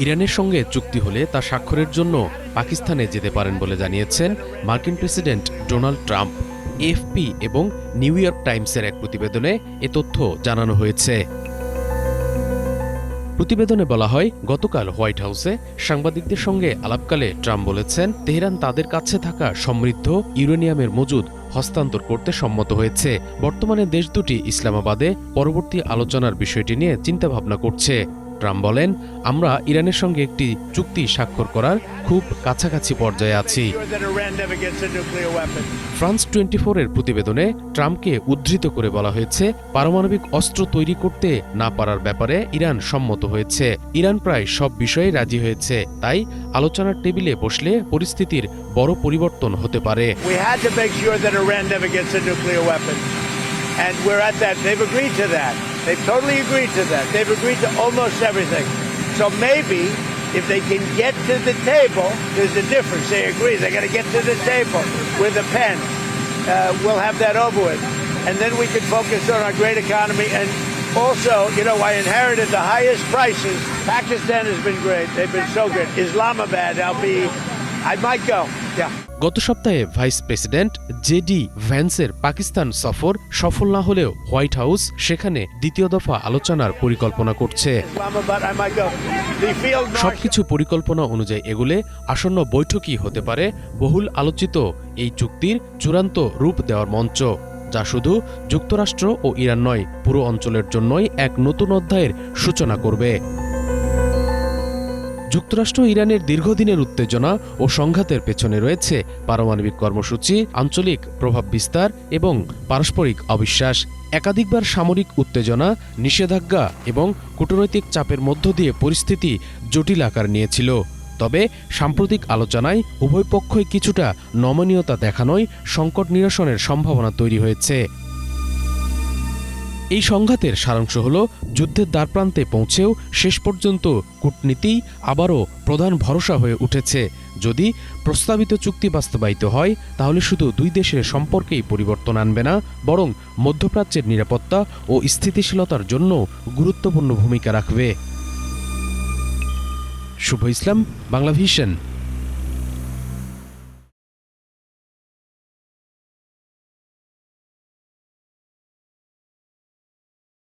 ইরানের সঙ্গে চুক্তি হলে তা স্বাক্ষরের জন্য পাকিস্তানে যেতে পারেন বলে জানিয়েছেন মার্কিন প্রেসিডেন্ট ডোনাল্ড ট্রাম্প। এএফপি এবং নিউ ইয়র্ক টাইমসের এক প্রতিবেদনে এ তথ্য জানানো হয়েছে। প্রতিবেদনে বলা হয়, গতকাল হোয়াইট হাউসে সাংবাদিকদের সঙ্গে আলাপকালে ট্রাম্প বলেছেন, তেহরান তাদের কাছে থাকা সমৃদ্ধ ইউরেনিয়ামের মজুদ হস্তান্তর করতে সম্মত হয়েছে। বর্তমানে দেশ দুটি ইসলামাবাদে পরবর্তী আলোচনার বিষয়টি নিয়ে চিন্তাভাবনা করছে। ট্রাম্প বলেন, আমরা ইরানের সঙ্গে একটি চুক্তি স্বাক্ষর করার খুব কাছাকাছি পর্যায়ে আছি। ফ্রান্স 24 এর প্রতিবেদনে ট্রাম্পকে উদ্ধৃত করে বলা হয়েছে, পারমাণবিক অস্ত্র তৈরি করতে না পারার ব্যাপারে ইরান সম্মত হয়েছে। ইরান প্রায় সব বিষয়ে রাজি হয়েছে, তাই আলোচনার টেবিলে বসলে পরিস্থিতির বড় পরিবর্তন হতে পারে। And we're at that. They've agreed to that. They've totally agreed to that. They've agreed to almost everything. So maybe if they can get to the table, there's a difference. They agree. They got to get to the table with a pen. We'll have that over with. And then we can focus on our great economy. And also, you know, I inherited the highest prices. Pakistan has been great. They've been so good. Islamabad, I might go. Yeah. গত সপ্তাহে vice president JD ভ্যান্সের Pakistan সফর সফল না হলেও white house সেখানে দ্বিতীয় দফা আলোচনার পরিকল্পনা করছে। সবকিছু পরিকল্পনা অনুযায়ী এগুলে আসন্ন বৈঠকই হতে পারে বহুল আলোচিত এই চুক্তির চূড়ান্ত রূপ দেওয়ার মঞ্চ, যা শুধু যুক্তরাষ্ট্র ও ইরান নয়, পুরো অঞ্চলের জন্যই এক নতুন অধ্যায়ের সূচনা করবে। যুক্তরাষ্ট্র ইরানের দীর্ঘদিনের উত্তেজনা ও সংঘাতের পেছনে রয়েছে পারমাণবিক কর্মসূচি, আঞ্চলিক প্রভাব বিস্তার এবং পারস্পরিক অবিশ্বাস। একাধিকবার সামরিক উত্তেজনা, নিষেধাজ্ঞা এবং কূটনৈতিক চাপের মধ্য দিয়ে পরিস্থিতি জটিল আকার নিয়েছিল। তবে সাম্প্রতিক আলোচনায় উভয় পক্ষই কিছুটা নমনীয়তা দেখানোয় সংকট নিরসনের সম্ভাবনা তৈরি হয়েছে। এই সংঘাতের সারাংশ হল, যুদ্ধের দ্বারপ্রান্তে পৌঁছেও শেষ পর্যন্ত কূটনীতি আবারও প্রধান ভরসা হয়ে উঠেছে। যদি প্রস্তাবিত চুক্তি বাস্তবায়িত হয়, তাহলে শুধু দুই দেশের সম্পর্কেই পরিবর্তন আনবে না, বরং মধ্যপ্রাচ্যের নিরাপত্তা ও স্থিতিশীলতার জন্য গুরুত্বপূর্ণ ভূমিকা রাখবে। শুভ ইসলাম, বাংলা ভিশন।